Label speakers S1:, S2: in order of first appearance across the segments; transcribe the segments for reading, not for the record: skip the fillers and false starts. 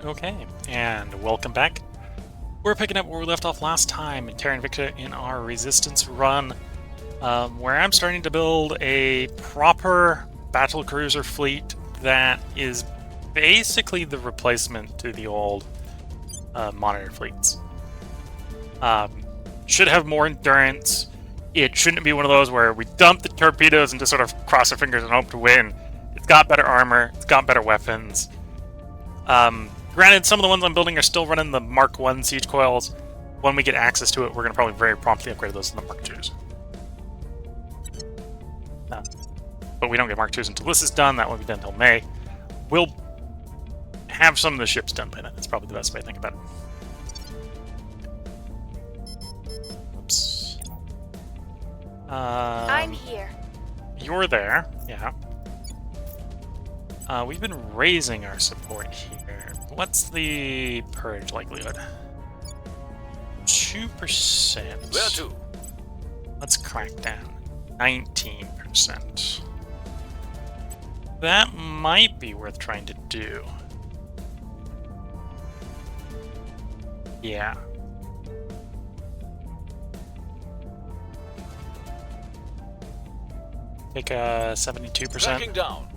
S1: Okay, and welcome back. We're picking up where we left off last time in Terra Invicta in our Resistance run, where I'm starting to build a proper battle cruiser fleet that is basically the replacement to the old monitor fleets. Should have more endurance. It shouldn't be one of those where we dump the torpedoes and just sort of cross our fingers and hope to win. It's got better armor, it's got better weapons. Granted, some of the ones I'm building are still running the Mark 1 siege coils. When we get access to it, we're going to probably very promptly upgrade those to the Mark 2s. But we don't get Mark 2s until this is done. That won't be done until May. We'll have some of the ships done by then. That's probably the best way to think about it. Oops.
S2: I'm here.
S1: You're there, yeah. We've been raising our support here. What's the purge likelihood? 2%.
S3: Where to?
S1: Let's crack down. 19%. That might be worth trying to do. Yeah. Take a 72%.
S3: Tracking down.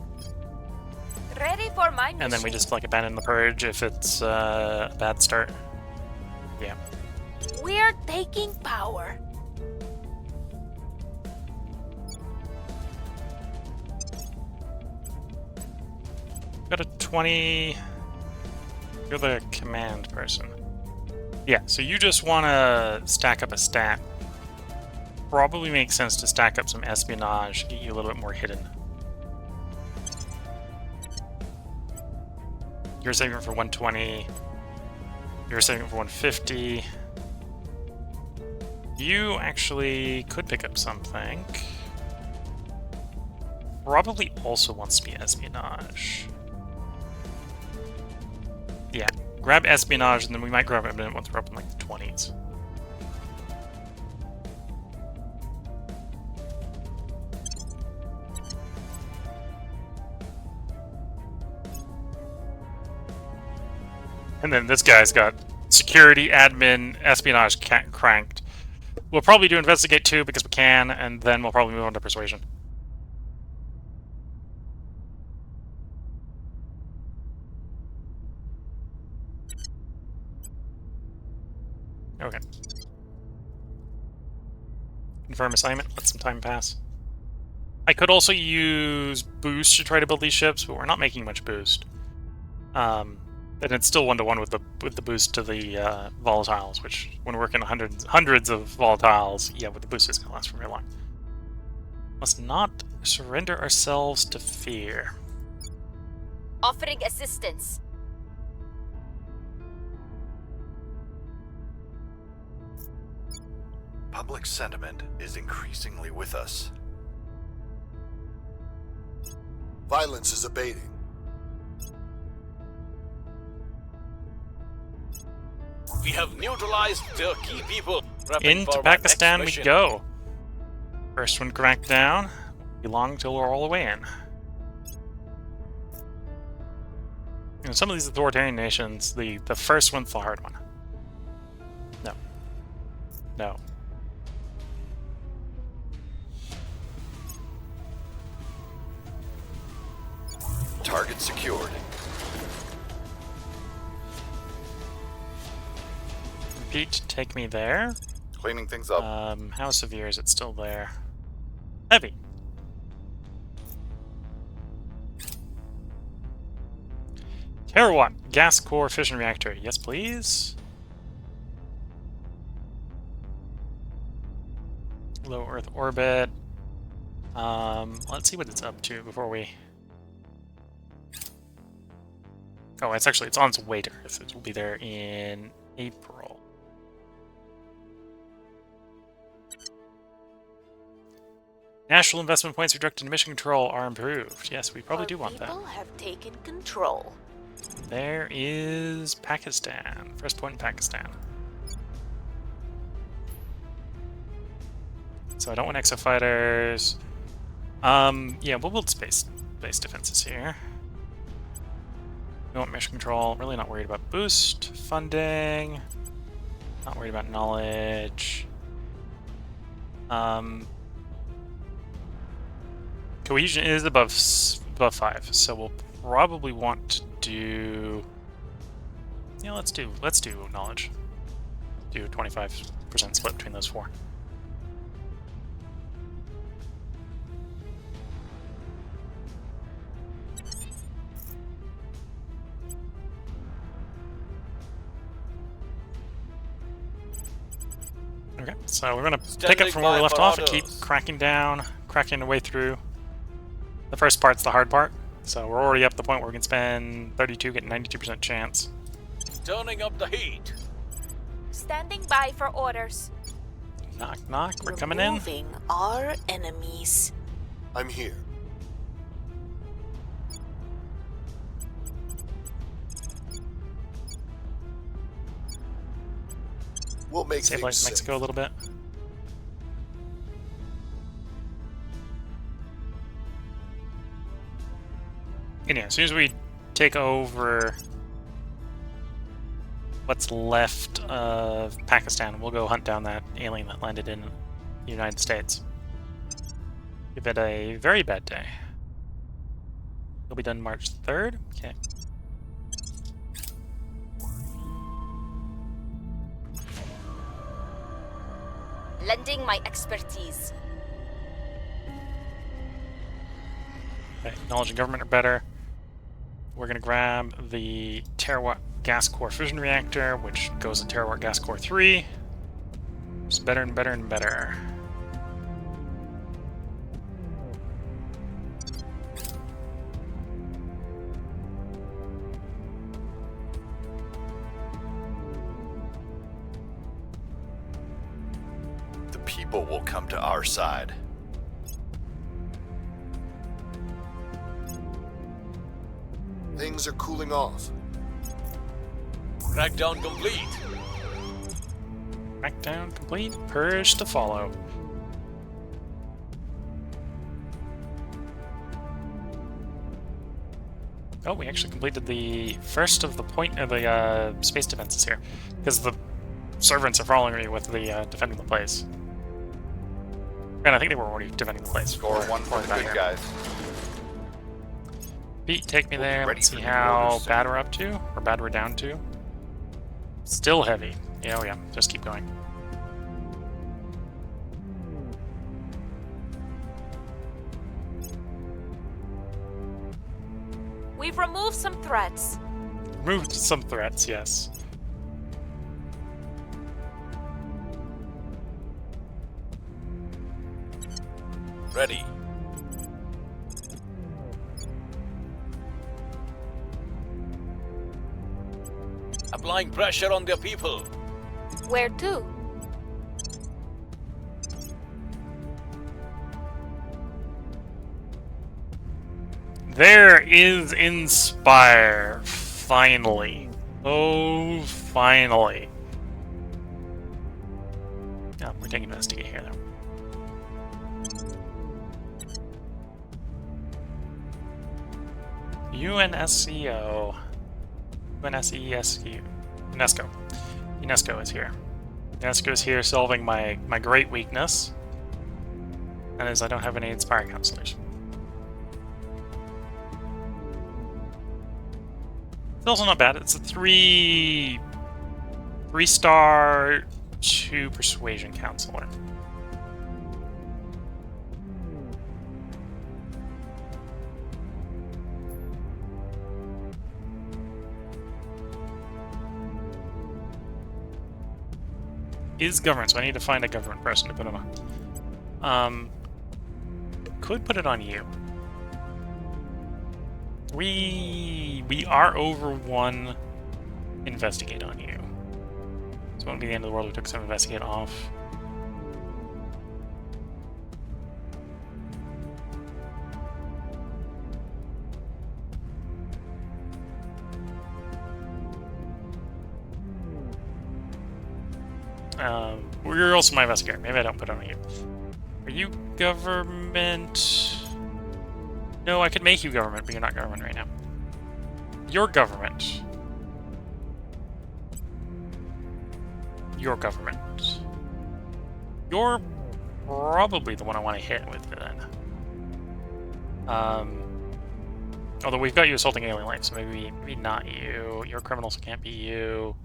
S2: Ready for my mission.
S1: And then we just like abandon the purge if it's a bad start. Yeah.
S2: We're taking power.
S1: Got a 20. You're the command person. Yeah, so you just want to stack up a stat. Probably makes sense to stack up some espionage, get you a little bit more hidden. You're saving it for 120. You're saving it for 150. You actually could pick up something. Probably also wants to be espionage. Yeah, grab espionage, and then we might grab it once we're up in like the 20s. And then this guy's got security, admin, espionage cranked. We'll probably do investigate too because we can, and then we'll probably move on to persuasion. Okay. Confirm assignment, let some time pass. I could also use boost to try to build these ships, but we're not making much boost. And it's still 1-to-1 with the boost to the volatiles, which when we're working hundreds of volatiles, yeah, with the boost is gonna last for very long. Must not surrender ourselves to fear.
S2: Offering assistance.
S3: Public sentiment is increasingly with us.
S4: Violence is abating.
S3: We have neutralized their key people. Prepping
S1: Into
S3: for my
S1: Pakistan we
S3: next mission.
S1: go. First one cracked down. Be long till we're all the way in. You know, some of these authoritarian nations, the first one's the hard one. No. No.
S3: Target secured.
S1: Repeat, take me there.
S3: Cleaning things up.
S1: How severe is it still there? Heavy. Terra 1, gas core fission reactor. Yes, please. Low Earth orbit. Let's see what it's up to before we... Oh, it's on its way to Earth. It will be there in April. National investment points redirected to mission control are improved. Yes, we probably do want that.
S2: People have taken control.
S1: There is Pakistan. First point in Pakistan. So I don't want exofighters. Yeah, we'll build space defenses here. We want mission control. Really not worried about boost. Funding. Not worried about knowledge. Cohesion is above 5, so we'll probably want to do... Yeah, let's do knowledge. Do 25% split between those 4. Okay, so we're gonna pick up from where we left off and keep cracking the way through. The first part's the hard part, so we're already up to the point where we can spend 32, get 92% chance.
S3: Turning up the heat.
S2: Standing by for orders.
S1: Knock, knock, we're coming in.
S2: Removing our enemies.
S4: I'm here. We'll make
S1: Stabilize
S4: things
S1: Mexico a little bit. And yeah, as soon as we take over what's left of Pakistan, we'll go hunt down that alien that landed in the United States. We've had a very bad day. It'll be done March 3rd. Okay.
S2: Lending my expertise.
S1: Okay, knowledge and government are better. We're gonna grab the terawatt gas core fusion reactor, which goes in terawatt gas core 3. It's better and better and better.
S5: The people will come to our side.
S4: Things are cooling off.
S3: Crackdown complete.
S1: Crackdown complete. Purge to follow. Oh, we actually completed the first of the space defenses here, because the servants are following me with the defending the place. And I think they were already defending the place.
S5: Score 1 for the good guys.
S1: Pete, take me
S5: We'll be
S1: there.
S5: ready
S1: Let's
S5: for
S1: see
S5: new
S1: how
S5: orders soon.
S1: bad we're up to, or bad we're down to. Still heavy. Yeah, oh yeah. Just keep going.
S2: We've removed some threats.
S1: Removed some threats, yes.
S3: Ready. Applying pressure on their people.
S2: Where to?
S1: There is Inspire. Finally. Oh, finally. Oh, we're taking Investigate here, though. UNSCO. UNSESQ. UNESCO. UNESCO is here. UNESCO is here solving my great weakness. That is, I don't have any Inspire counselors. It's also not bad. It's a 3-star 2 persuasion counselor. Is government, so I need to find a government person to put him on. Could put it on you. We are over 1 investigate on you. So it won't be the end of the world. We took some investigate off. You're also my investigator. Maybe I don't put it on you. Are you government? No, I could make you government, but you're not government right now. Your government. Your government. You're probably the one I want to hit with then. Although we've got you assaulting alien life, so maybe not you. Your criminals can't be you.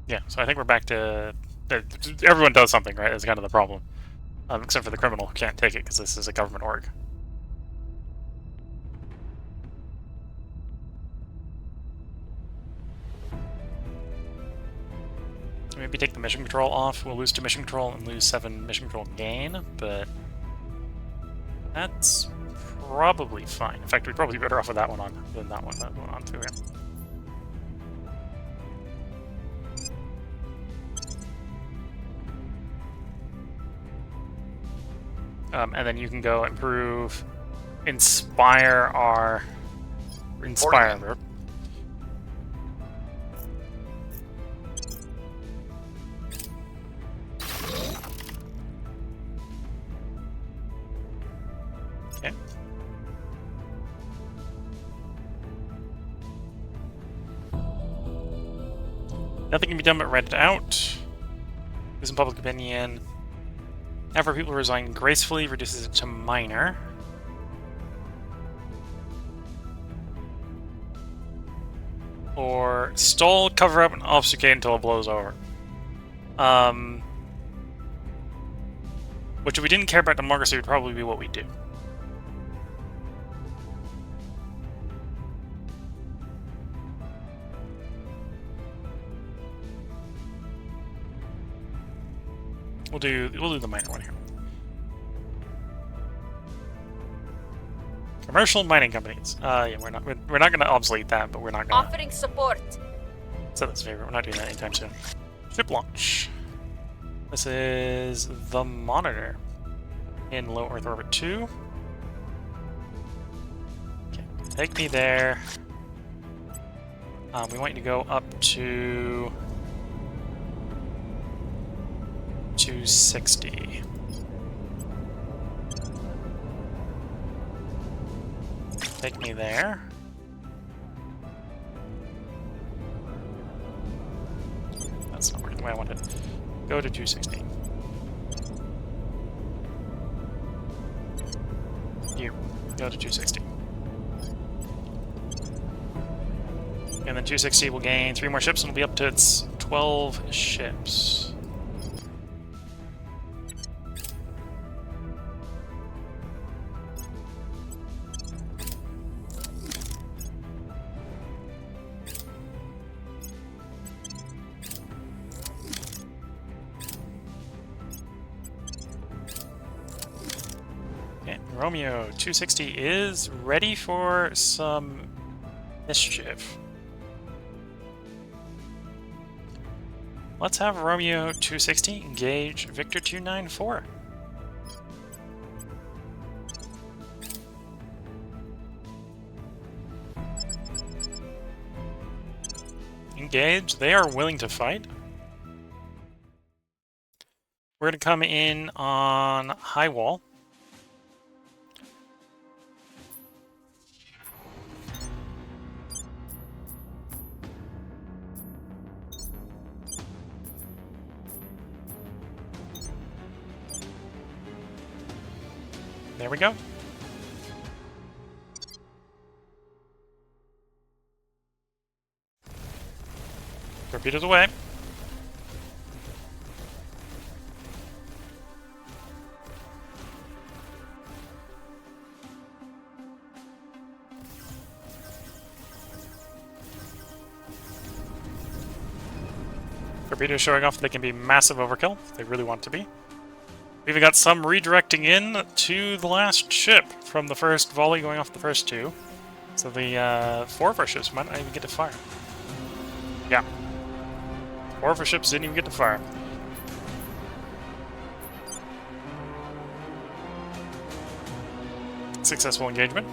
S1: Yeah, so I think we're back to... everyone does something, right? That's kind of the problem. Except for the criminal who can't take it because this is a government org. Maybe take the mission control off. We'll lose 2 mission control and lose 7 mission control gain, but that's probably fine. In fact, we'd probably be better off with that one on than that one on too. And then you can go improve, inspire. Okay. Nothing can be done but read it out. Lose in public opinion. Have for people to resign gracefully, reduces it to minor. Or stall, cover up, and obfuscate until it blows over. Which, if we didn't care about democracy, would probably be what we do. We'll do the minor one here. Commercial mining companies. Yeah, we're not going to obsolete that, but we're not going to.
S2: Offering support.
S1: So that's favorite. We're not doing that anytime soon. Ship launch. This is the Monitor in low Earth orbit 2. Okay, take me there. We want you to go up to 260. Take me there. That's not working the way I wanted. Go to 260. You. Go to 260. And then 260 will gain 3 more ships and it'll be up to its 12 ships. Romeo 260 is ready for some mischief. Let's have Romeo 260 engage Victor 294. Engage. They are willing to fight. We're going to come in on high wall. There we go. Torpedoes away. Torpedoes showing off they can be massive overkill if they really want to be. We've even got some redirecting in to the last ship from the first volley going off the first 2. So the 4 of our ships might not even get to fire. Yeah. 4 of our ships didn't even get to fire. Successful engagement.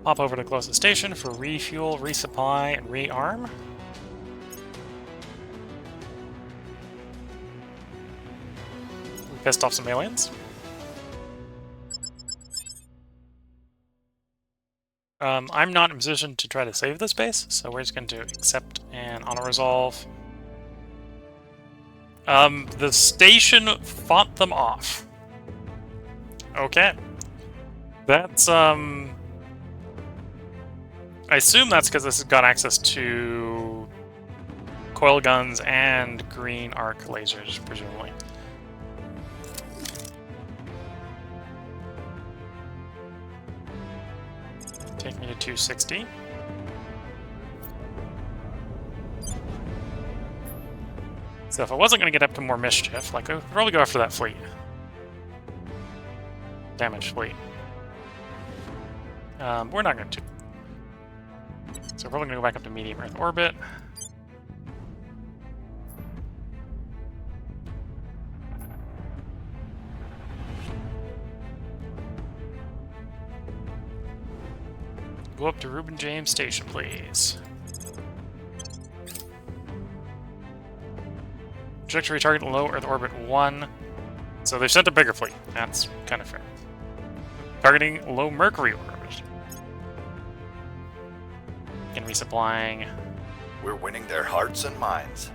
S1: Pop over to the closest station for refuel, resupply, and rearm. We pissed off some aliens. I'm not in a position to try to save this base, so we're just going to accept and auto-resolve. The station fought them off. Okay. That's, I assume that's because this has got access to coil guns and green arc lasers, presumably. Take me to 260. So if I wasn't going to get up to more mischief, like, I would probably go after that fleet. Damaged fleet. We're not going to. So we're probably going to go back up to medium Earth orbit. Go up to Reuben James Station, please. Trajectory target low Earth orbit 1. So they've sent a bigger fleet. That's kind of fair. Targeting low Mercury orbit. And resupplying.
S5: We're winning their hearts and minds.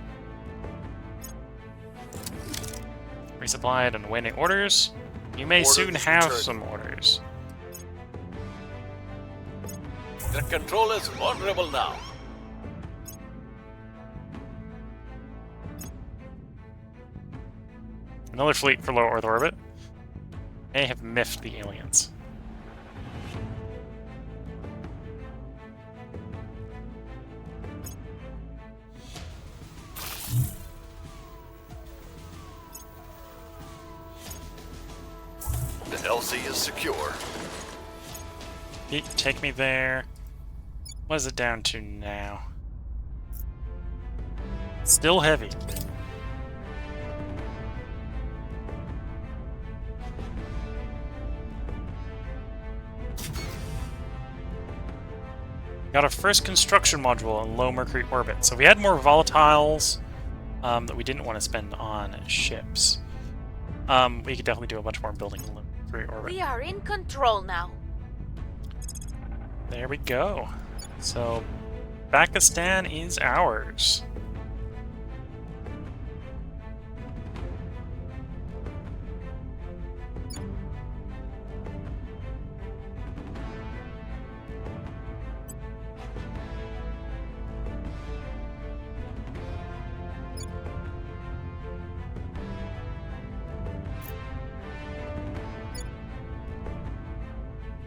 S1: Resupplied and waiting orders. You may
S4: Order
S1: soon
S4: is
S1: have
S4: returning.
S1: some orders.
S3: The control is vulnerable now.
S1: Another fleet for low Earth orbit. May have miffed the aliens.
S5: The LZ is secure.
S1: Take me there. What is it down to now? Still heavy. Got our first construction module in low Mercury orbit. So we had more volatiles that we didn't want to spend on ships. We could definitely do a bunch more building in low Mercury orbit.
S2: We are in control now.
S1: There we go. So, Pakistan is ours.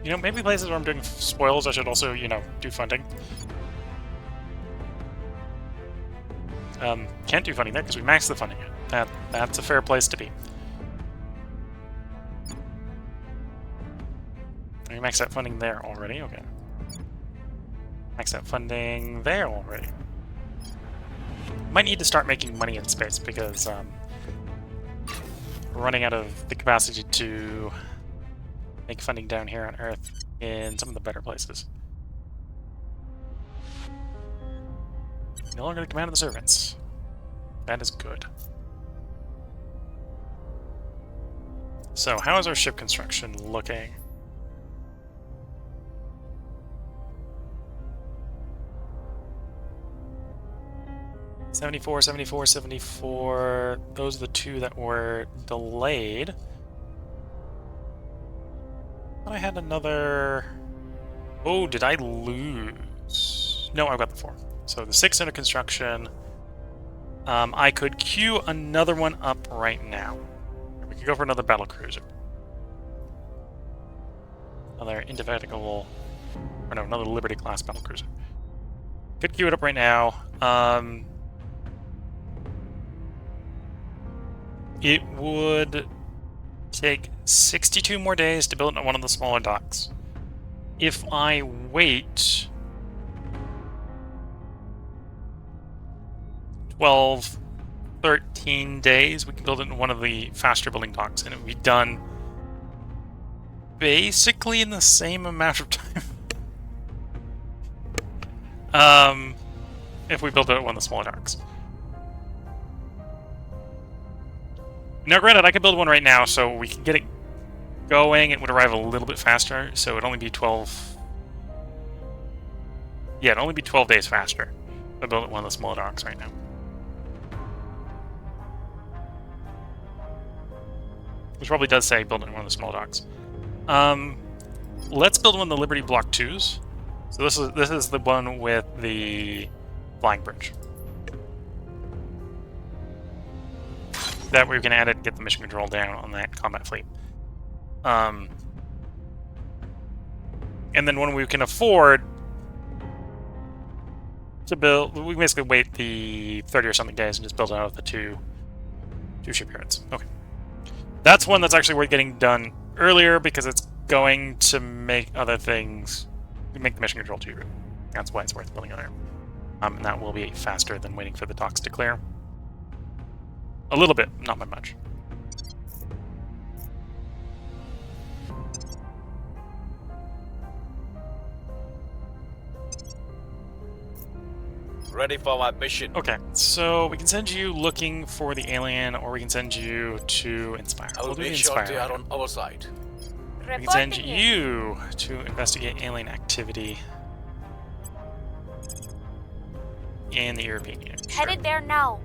S1: You know, maybe places where I'm doing spoils, I should also, you know, do funding. Can't do funding there because we maxed the funding. That's a fair place to be. We maxed that funding there already, okay. Maxed that funding there already. Might need to start making money in space because we're running out of the capacity to make funding down here on Earth in some of the better places. No longer the command of the servants. That is good. So, how is our ship construction looking? $74, $74, $74. Those are the two that were delayed. I had another... Oh, did I lose? No, I've got the 4. So the 6 under construction. I could queue another one up right now. We could go for another battle cruiser. Another indefatigable... Or no, another Liberty class battle cruiser. Could queue it up right now. It would take 62 more days to build one of the smaller docks. If I wait 12, 13 days, we can build it in one of the faster building docks, and it would be done basically in the same amount of time. if we build it at one of the smaller docks. Now, granted, I could build one right now, so we can get it going. It would arrive a little bit faster, so it'd only be 12... Yeah, it'd only be 12 days faster. I build it at one of the smaller docks right now. Which probably does say build it in one of the small docks. Let's build one of the Liberty Block 2s. So this is the one with the flying bridge. That way we can add it and get the mission control down on that combat fleet. And then when we can afford to build, we basically wait the 30 or something days and just build out of the two shipyards. Okay. That's one that's actually worth getting done earlier because it's going to make other things, make the mission control to you. That's why it's worth building earlier. And that will be faster than waiting for the docks to clear. A little bit, not by much.
S3: Ready for my mission.
S1: Okay, so we can send you looking for the alien, or we can send you to Inspire.
S3: I will
S1: We'll do
S3: make sure
S1: Inspire.
S3: they are on our side.
S1: We can send
S2: Reporting in.
S1: you to investigate alien activity in the European Union. Sure.
S2: Headed there now.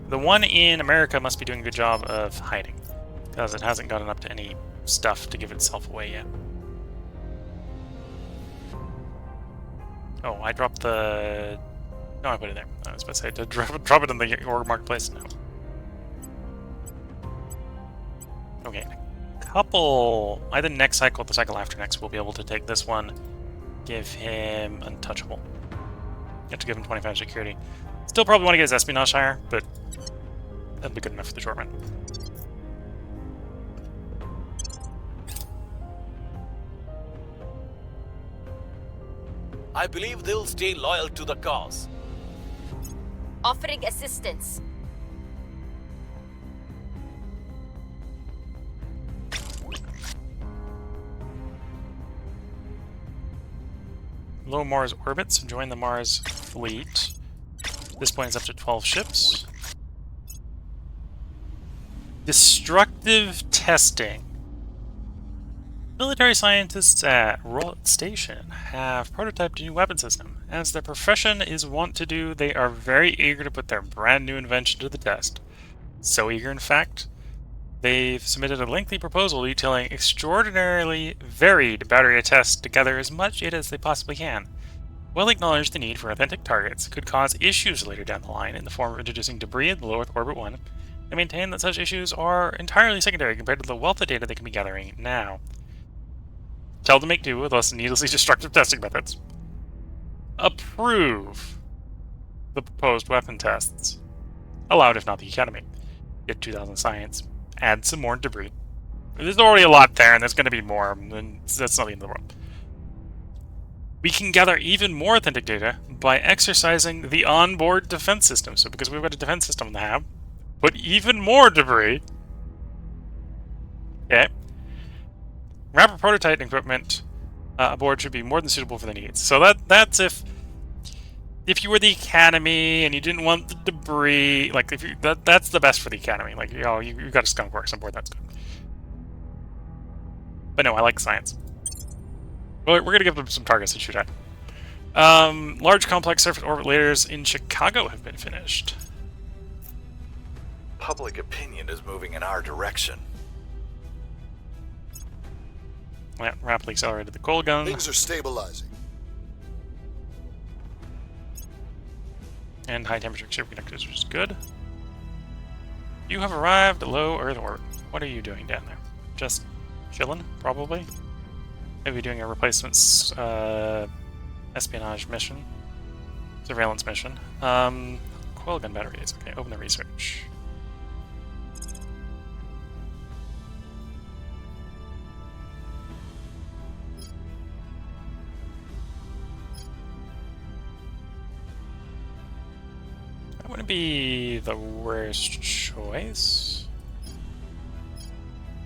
S1: The one in America must be doing a good job of hiding, because it hasn't gotten up to any stuff to give itself away yet. Oh, I dropped the... No, I put it there. I was about to say, to drop it in the org marketplace? No. Okay, couple... Either next cycle or the cycle after next, we'll be able to take this one, give him Untouchable. You have to give him 25 security. Still probably want to get his espionage higher, but that'll be good enough for the short run.
S3: I believe they'll stay loyal to the cause.
S2: Offering assistance.
S1: Low Mars orbits, join the Mars fleet. This point is up to 12 ships. Destructive testing. Military scientists at Rollet Station have prototyped a new weapon system. As their profession is wont to do, they are very eager to put their brand new invention to the test. So eager, in fact, they've submitted a lengthy proposal detailing extraordinarily varied battery tests to gather as much data as they possibly can. Well acknowledge the need for authentic targets could cause issues later down the line in the form of introducing debris in the low Earth orbit 1, and maintain that such issues are entirely secondary compared to the wealth of data they can be gathering now. Tell them to make do with less needlessly destructive testing methods. Approve the proposed weapon tests. Allowed if not the Academy. Get 2,000 science. Add some more debris. There's already a lot there, and there's going to be more, and that's not the end of the world. We can gather even more authentic data by exercising the onboard defense system. So because we've got a defense system in the hab, put even more debris. Okay. Rapid prototype equipment aboard should be more than suitable for the needs. So that's if you were the Academy and you didn't want the debris, like if you that's the best for the Academy. Like you got a skunk works on board, that's good. But no, I like science. Well, we're gonna give them some targets to shoot at. Large complex surface orbitators in Chicago have been finished.
S5: Public opinion is moving in our direction.
S1: Rapidly accelerated the coal gun.
S4: Things are stabilizing.
S1: And high temperature superconductors, which is good. You have arrived at low Earth orbit. What are you doing down there? Just chilling, probably? Maybe doing a replacement espionage mission. Surveillance mission. Coil gun batteries. Okay, open the research. That wouldn't be the worst choice.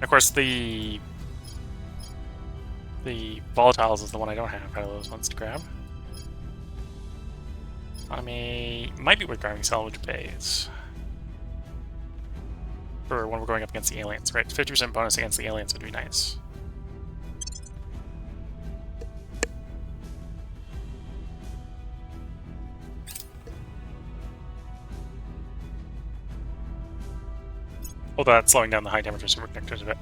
S1: Of course, the volatiles is the one I don't have out of those ones to grab. Economy might be worth grabbing salvage bays. For when we're going up against the aliens, right? 50% bonus against the aliens would be nice. Although that's slowing down the high temperature superconductors a bit.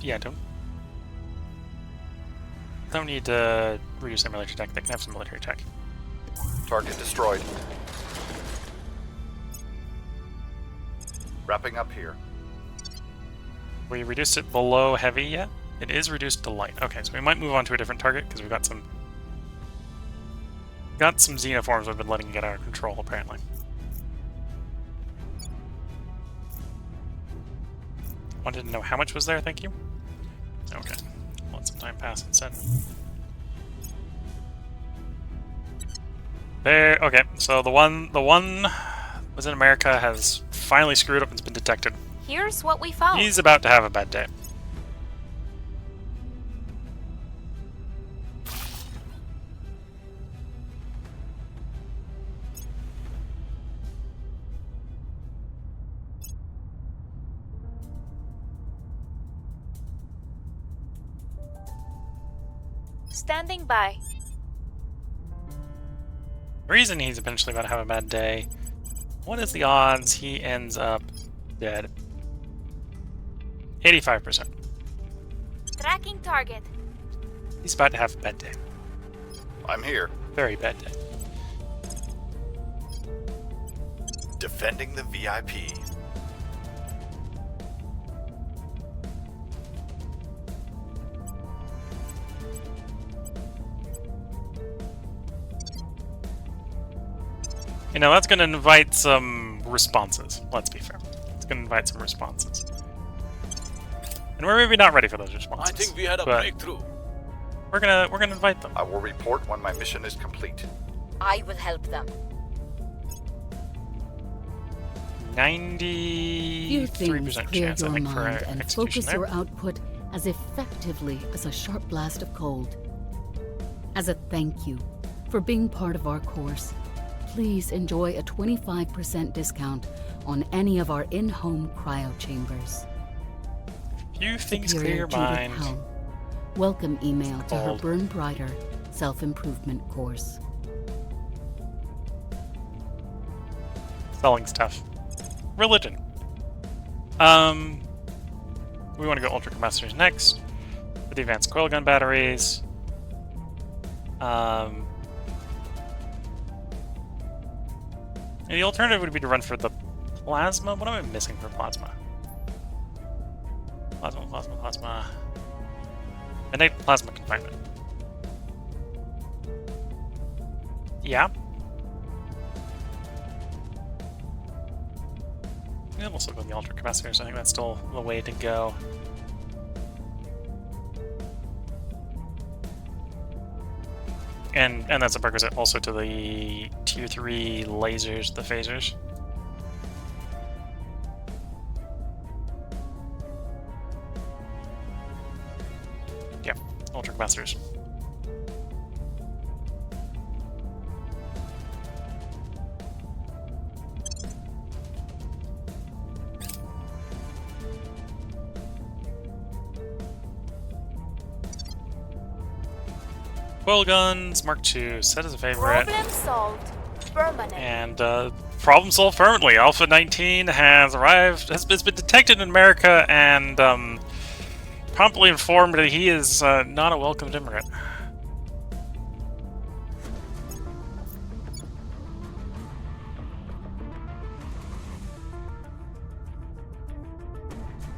S1: Yeah, don't need to reduce their military tech. They can have some military tech.
S5: Target destroyed. Wrapping up here.
S1: We reduced it below heavy yet? It is reduced to light. Okay, so we might move on to a different target because we've got some xenoforms we've been letting get out of control apparently. Wanted to know how much was there, thank you. Okay, let some time pass instead. There, okay, so the one was in America has finally screwed up and has been detected.
S2: Here's what we found.
S1: He's about to have a bad day.
S2: Standing by.
S1: The reason he's eventually about to have a bad day, what is the odds he ends up dead? 85%.
S2: Tracking target.
S1: He's about to have a bad day.
S5: I'm here.
S1: Very bad day.
S5: Defending the VIP.
S1: You know, that's going to invite some responses. Let's be fair. It's going to invite some responses. And we're maybe not ready for those responses.
S3: I think we had a
S1: but
S3: breakthrough.
S1: We're gonna invite them.
S5: I will report when my mission is complete.
S2: I will help them.
S6: few things
S1: 93%
S6: clear
S1: chance, I
S6: your
S1: think, for
S6: mind and
S1: execution
S6: focus
S1: there.
S6: your output as effectively as a sharp blast of cold. As a thank you for being part of our course, please enjoy a 25% discount on any of our in-home cryo chambers.
S1: Few things
S6: Superior
S1: clear your
S6: Judith
S1: mind.
S6: Helm. Welcome email to her
S1: Cold.
S6: Burn Brighter self-improvement course.
S1: Selling stuff. Religion. We want to go ultra capacitors next. For the advanced coil gun batteries. And the alternative would be to run for the plasma. What am I missing for plasma? Plasma. Innate plasma confinement. Yeah. Yeah, we'll still go with the ultra capacitors. I think that's still the way to go. And that's a prerequisite also to the tier 3 lasers, the phasers. Yeah, ultra capacitors. Coil guns, Mark II, set as a favorite.
S2: Problem solved. Permanent.
S1: And problem solved permanently. Alpha 19 has arrived, has been detected in America, and promptly informed that he is not a welcomed immigrant.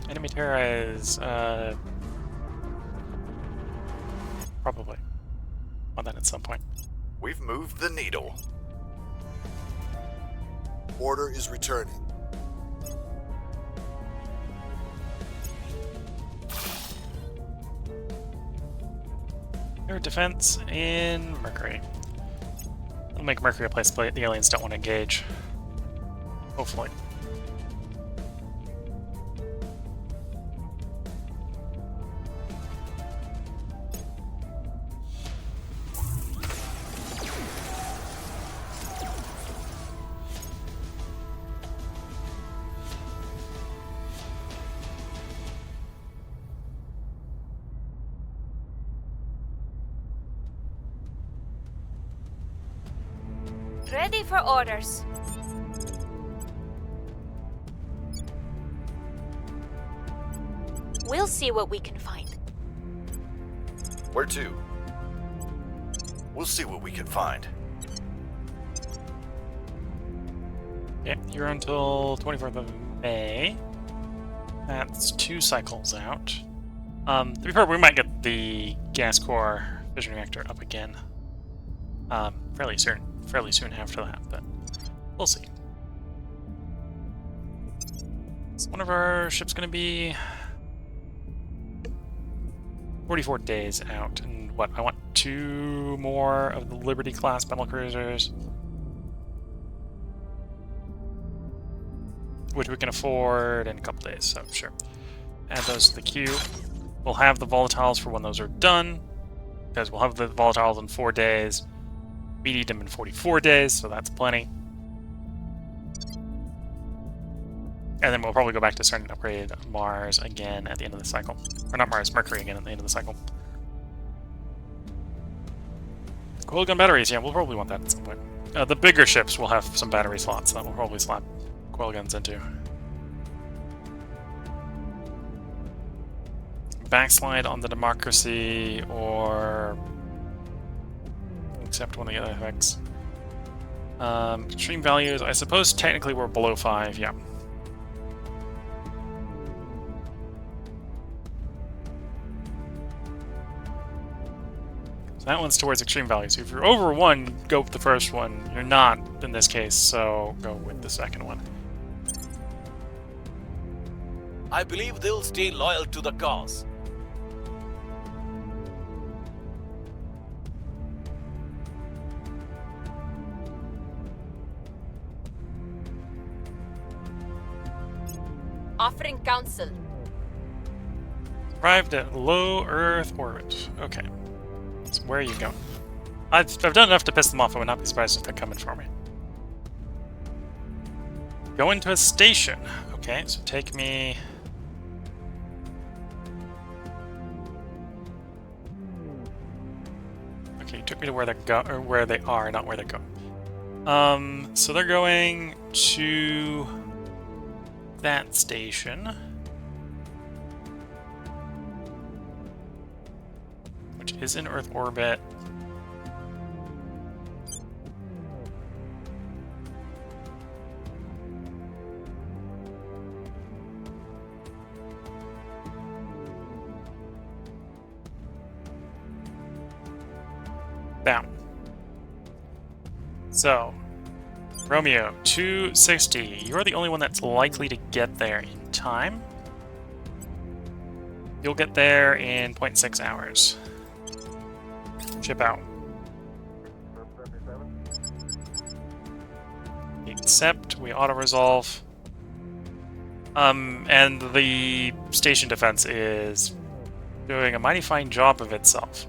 S1: Enemy Terra is probably on that at some point.
S5: We've moved the needle.
S4: Order is returning.
S1: Air defense in Mercury. It'll make Mercury a place the aliens don't want to engage. Hopefully.
S2: Ready for orders. We'll see what we can find.
S5: Where to? We'll see what we can find.
S1: Yeah, you're until 24th of May. That's 2 cycles out. To be fair, we might get the gas core fission reactor up again fairly soon after that, but we'll see. So one of our ships going to be 44 days out, and what, I want 2 more of the Liberty class battle cruisers, which we can afford in a couple days, so sure. Add those to the queue. We'll have the volatiles for when those are done, because we'll have the volatiles in 4 days. We need them in 44 days, so that's plenty. And then we'll probably go back to starting to upgrade Mars again at the end of the cycle. Or not Mars, Mercury again at the end of the cycle. Coil gun batteries, yeah, we'll probably want that at some point. The bigger ships will have some battery slots that we'll probably slap coil guns into. Backslide on the democracy, or accept one of the other effects. Extreme values, I suppose technically we're below 5, yeah. So that one's towards extreme values. If you're over 1, go with the first one. You're not in this case, so go with the second one.
S3: I believe they'll stay loyal to the cause.
S2: Offering counsel.
S1: Arrived at low Earth orbit. Okay. So where are you going? I've done enough to piss them off. I would not be surprised if they're coming for me. Go into a station. Okay, so take me... Okay, you took me to where where they are, not where they're going. So they're going to that station, which is in Earth orbit. Down. So, Romeo, 260. You're the only one that's likely to get there in time. You'll get there in 0.6 hours. Ship out. Accept, we auto-resolve. And the station defense is doing a mighty fine job of itself.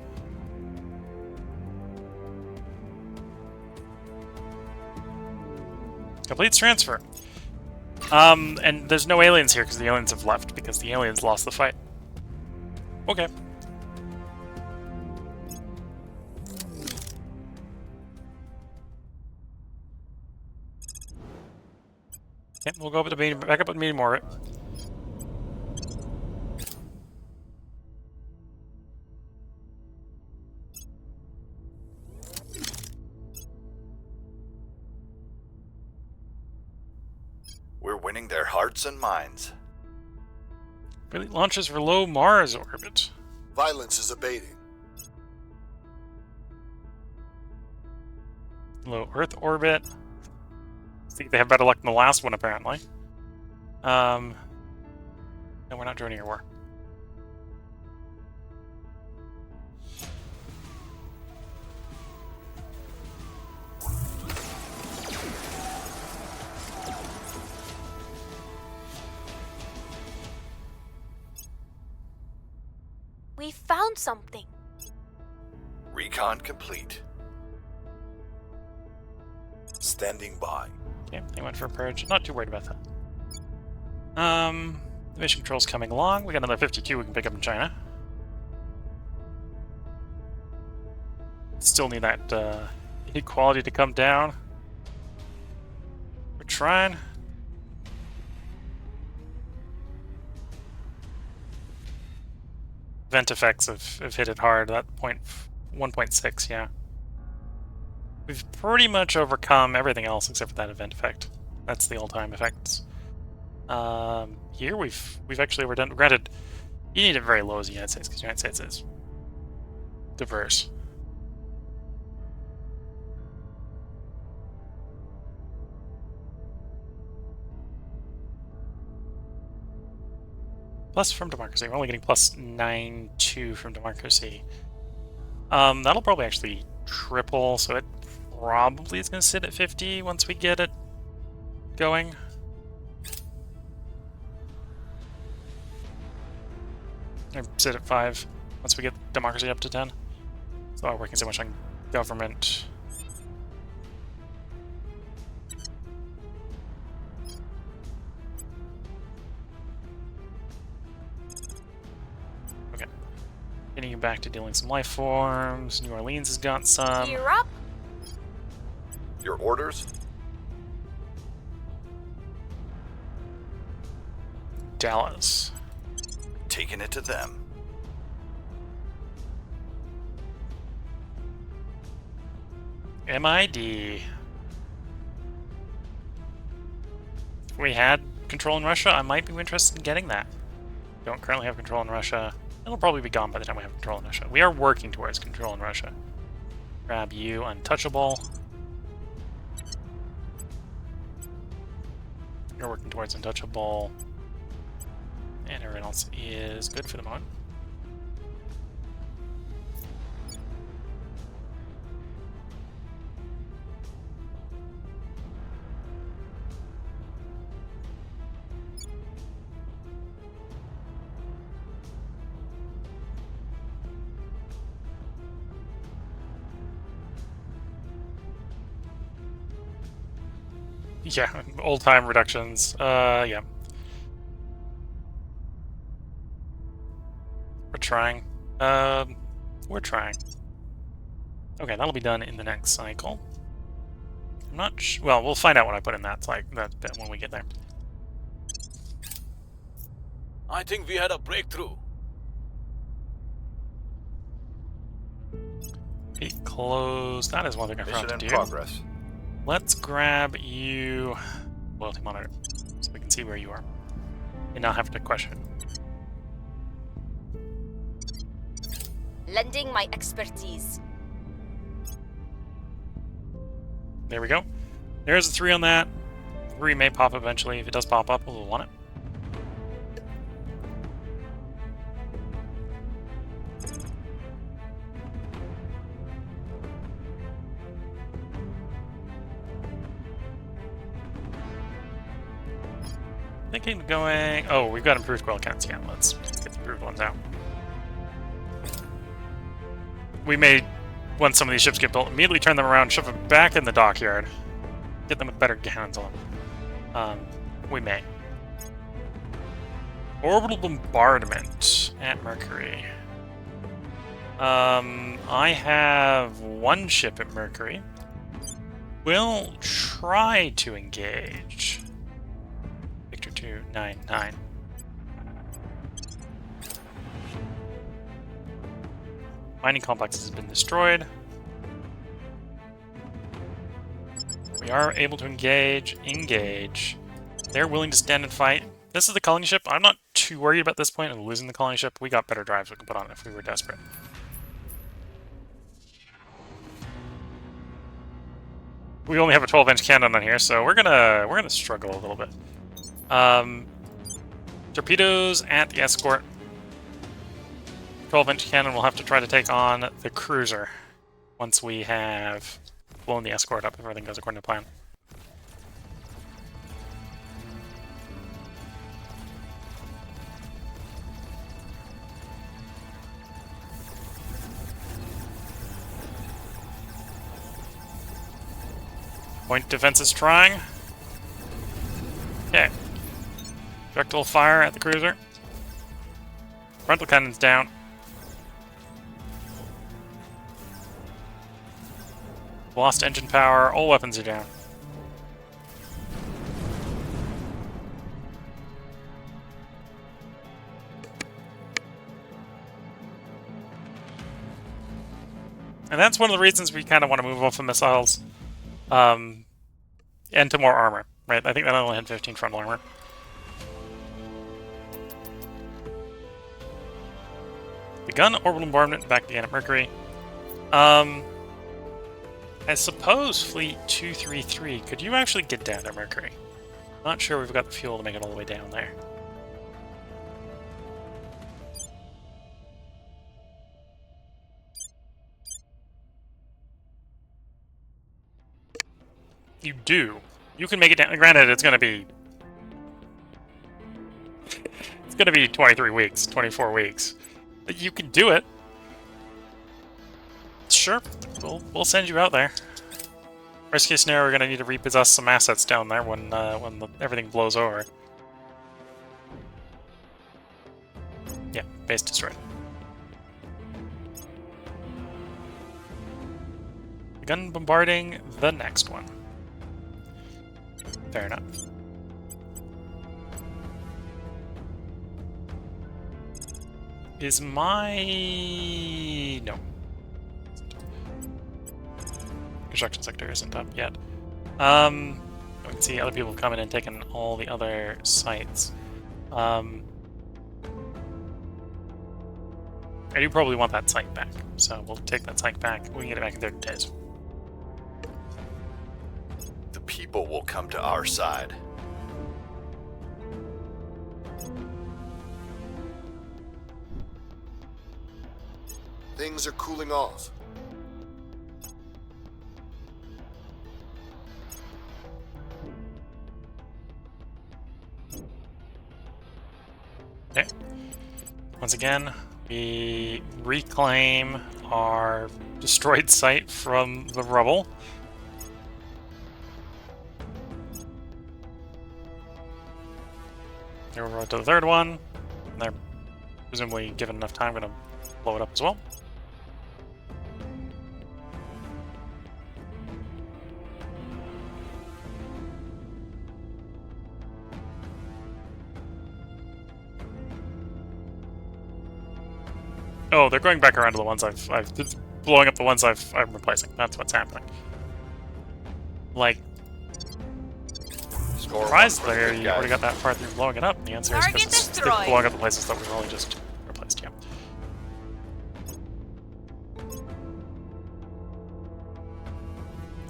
S1: Completes transfer. And there's no aliens here because the aliens have left because the aliens lost the fight. Okay. Okay, we'll go up to back up at medium orbit.
S5: We're winning their hearts and minds.
S1: Really launches for low Mars orbit.
S4: Violence is abating.
S1: Low Earth orbit. I think they have better luck than the last one, apparently. No, we're not joining your war.
S2: We found something.
S5: Recon complete.
S4: Standing by.
S1: Okay, they went for a purge. Not too worried about that. Mission control's coming along. We got another 52 we can pick up in China. Still need that equality to come down. trying. Vent effects have hit it hard. That 1.6, yeah. We've pretty much overcome everything else except for that event effect. That's the all-time effects. Here we've actually overdone. Granted, you need it very low as the United States because the United States is diverse. Plus from democracy. We're only getting plus 9.2 from democracy. That'll probably actually triple, so it probably is going to sit at 50 once we get it going. Or sit at 5 once we get democracy up to 10. So I'm working so much on government. Okay. Getting you back to dealing some life forms. New Orleans has got some.
S2: Gear up.
S5: Your orders?
S1: Dallas.
S5: Taking it to them.
S1: MID. If we had control in Russia, I might be interested in getting that. Don't currently have control in Russia. It'll probably be gone by the time we have control in Russia. We are working towards control in Russia. Grab you, untouchable. You're working towards untouchable. And everyone else is good for the moment. Yeah, old-time reductions. Yeah. We're trying. We're trying. Okay, that'll be done in the next cycle. I'm not well, we'll find out what I put in that when we get there.
S3: I think we had a breakthrough.
S1: Be close. That is one thing I forgot
S5: Mission
S1: to
S5: in
S1: do.
S5: progress.
S1: Let's grab you loyalty monitor so we can see where you are and not have to question.
S2: Lending my expertise.
S1: There we go. There's a 3 on that. 3 may pop eventually. If it does pop up, we'll want it. Thinking of going. Oh, we've got improved quail counts. Yeah, let's get the improved ones out. We may, once some of these ships get built, immediately turn them around, shove them back in the dockyard, get them with better cannons on them. We may. Orbital bombardment at Mercury. I have 1 ship at Mercury. We'll try to engage. Victor 299. Mining complexes has been destroyed. We are able to engage. They're willing to stand and fight. This is the colony ship. I'm not too worried about this point of losing the colony ship. We got better drives we can put on it if we were desperate. We only have a 12-inch cannon on here, so we're gonna struggle a little bit. Torpedoes at the escort. 12-inch cannon will have to try to take on the cruiser once we have blown the escort up if everything goes according to plan. Point defense is trying. Okay. Projectile fire at the cruiser. Frontal cannon's down. Lost engine power. All weapons are down. And that's one of the reasons we kind of want to move off of missiles. And to more armor, right? I think that only had 15 frontal armor. The gun, orbital bombardment, back again at Mercury. I suppose Fleet 233, could you actually get down to Mercury? Not sure we've got the fuel to make it all the way down there. You do. You can make it down. Granted, it's going to be... It's going to be 23 weeks, 24 weeks. But you can do it. Sure, we'll send you out there. Worst case scenario, we're going to need to repossess some assets down there when everything blows over. Yeah, base destroyed. Gun bombarding the next one. Fair enough. Is my... no. Construction sector isn't up yet. We can see other people coming and taking all the other sites. I do probably want that site back, so we'll take that site back. We can get it back in 30 days.
S5: The people will come to our side.
S4: Things are cooling off.
S1: Okay. Once again, we reclaim our destroyed site from the rubble. There we're on to the third one. They're presumably given enough time, going to blow it up as well. Oh, they're going back around to the ones I've blowing up the ones I'm replacing. That's what's happening. Like, surprised there, you already got that far through blowing it up. The answer is because they're blowing up the places that we've only just replaced, yeah.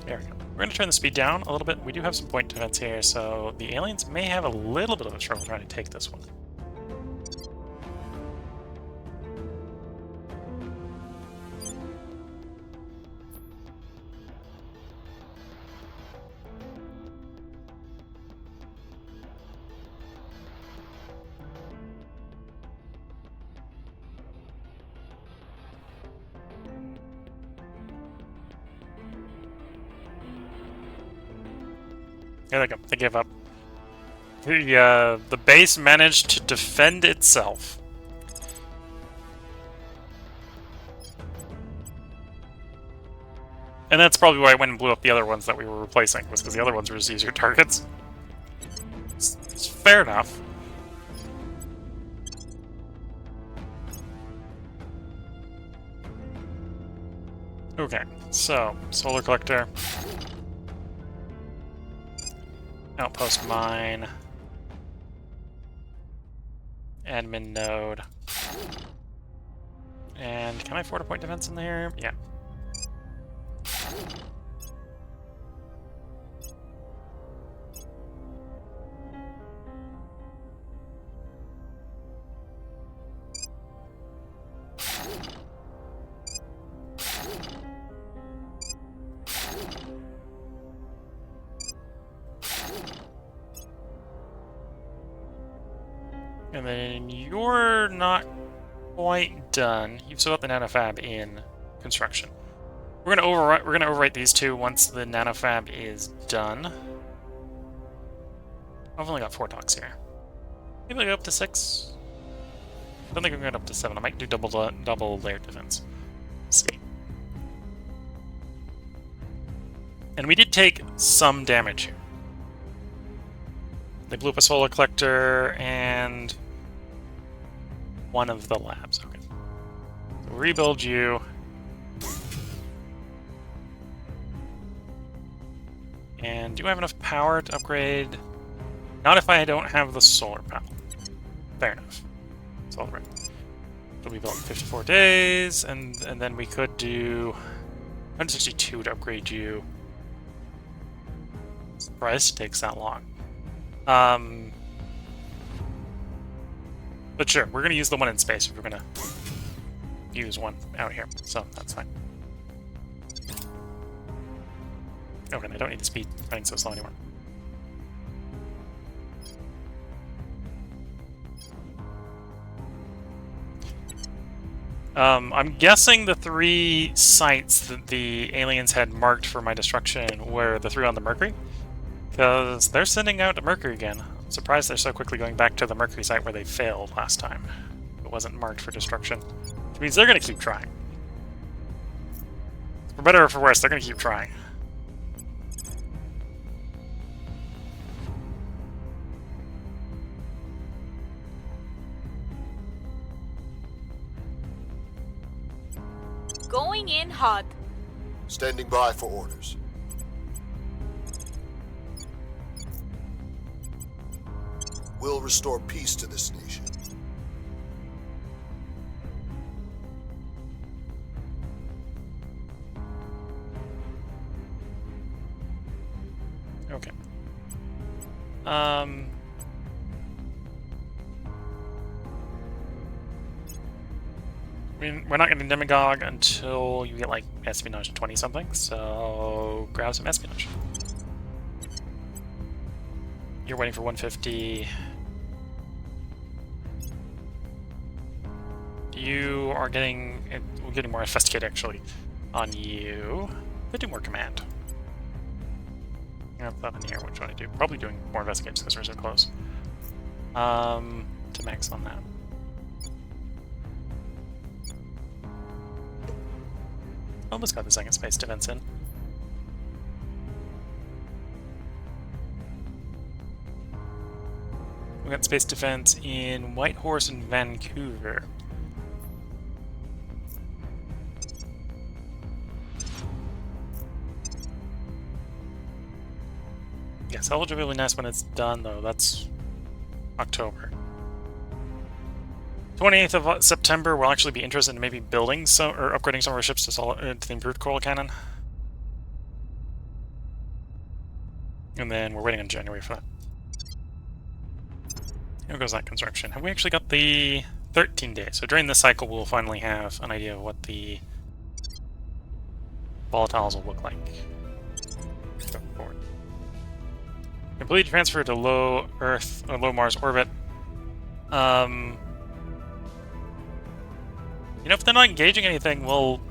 S1: There we go. We're going to turn the speed down a little bit. We do have some point defense here, so the aliens may have a little bit of a trouble trying to take this one. There they go. They give up. The base managed to defend itself. And that's probably why I went and blew up the other ones that we were replacing, was because the other ones were just easier targets. It's fair enough. Okay, so, solar collector. Outpost mine. Admin node. And can I afford a point defense in there? Yeah. And then you're not quite done. You've still got the nanofab in construction. We're gonna overwrite these two once the nanofab is done. I've only got 4 talks here. Maybe I'll go up to 6. I don't think I'm going up to 7. I might do double layered defense. Let's see. And we did take some damage here. They blew up a solar collector and one of the labs. Okay. So rebuild you. And do I have enough power to upgrade? Not if I don't have the solar panel. Fair enough. Solar right. It'll be built in 54 days, and then we could do 162 to upgrade you. Surprised it takes that long. But sure, we're gonna use the one in space if we're gonna use one out here, so that's fine. Okay, I don't need the speed running so slow anymore. I'm guessing the 3 sites that the aliens had marked for my destruction were the 3 on the Mercury, because they're sending out to Mercury again. I'm surprised they're so quickly going back to the Mercury site where they failed last time. It wasn't marked for destruction. Which means they're going to keep trying. For better or for worse, they're going to keep trying.
S2: Going in hot.
S4: Standing by for orders. We'll restore peace to this nation.
S1: Okay. I mean, we're not getting Demagogue until you get, like, Espionage 20-something, so grab some Espionage. You're waiting for 150. You are getting... We're getting more Investigate, actually, on you. They do more Command. I have that in here. What should I do? Probably doing more Investigate because we're so close. To max on that. Almost got the second space defense in. We got space defense in Whitehorse and Vancouver. Yes, that'll be really nice when it's done, though. That's October. 28th of September, we'll actually be interested in maybe building some or upgrading some of our ships to the improved coral cannon. And then we're waiting on January for that. Here goes that construction. Have we actually got the 13 days? So during this cycle, we'll finally have an idea of what the volatiles will look like. Going forward. Complete transfer to low Earth or low Mars orbit. You know, if they're not engaging anything, we'll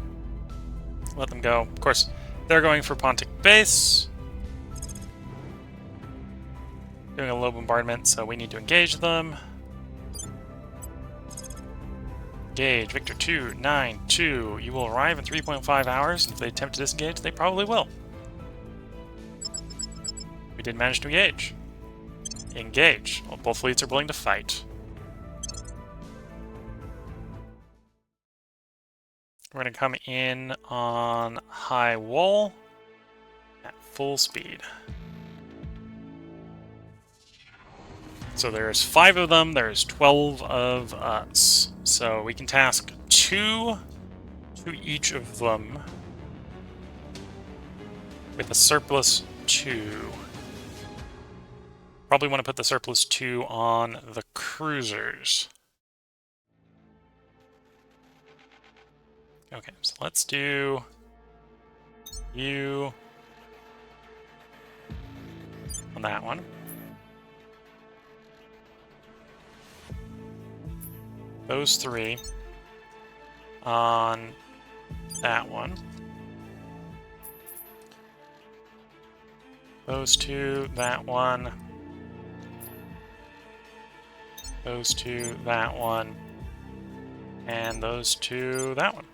S1: let them go. Of course, they're going for Pontic Base. Doing a low bombardment, so we need to engage them. Engage. Victor 292. You will arrive in 3.5 hours. If they attempt to disengage, they probably will. We did manage to engage. Engage. Well, both fleets are willing to fight. We're going to come in on high wall at full speed. So there's 5 of them, there's 12 of us. So we can task 2 to each of them with a surplus 2. Probably want to put the surplus 2 on the cruisers. Okay, so let's do you on that one. Those 3 on that one. Those 2, that one. Those 2, that one. And those 2, that one.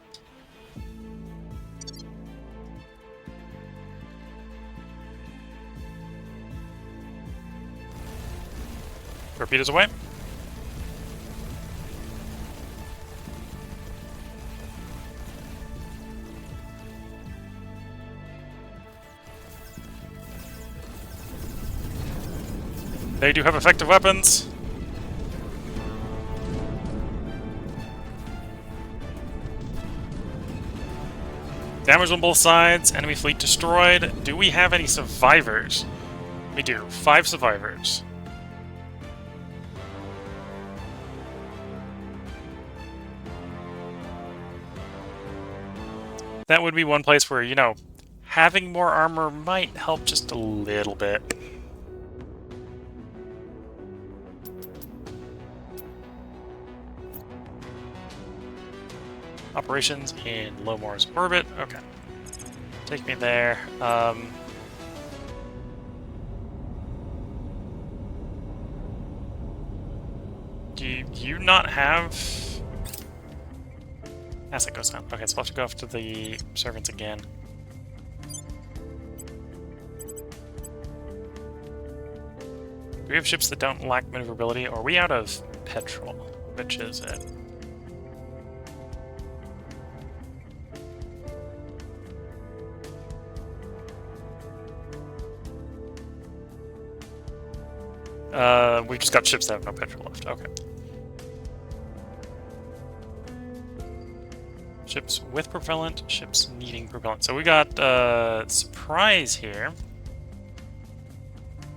S1: Torpedoes away. They do have effective weapons. Damage on both sides. Enemy fleet destroyed. Do we have any survivors? We do. 5 survivors. That would be one place where, you know, having more armor might help just a little bit. Operations in Low Mars orbit. Okay. Take me there. Do you not have... Asset goes down. Okay, so we'll have to go after the servants again. Do we have ships that don't lack maneuverability, or are we out of petrol? Which is it? We've just got ships that have no petrol left. Okay. Ships with propellant, ships needing propellant. So we got surprise here.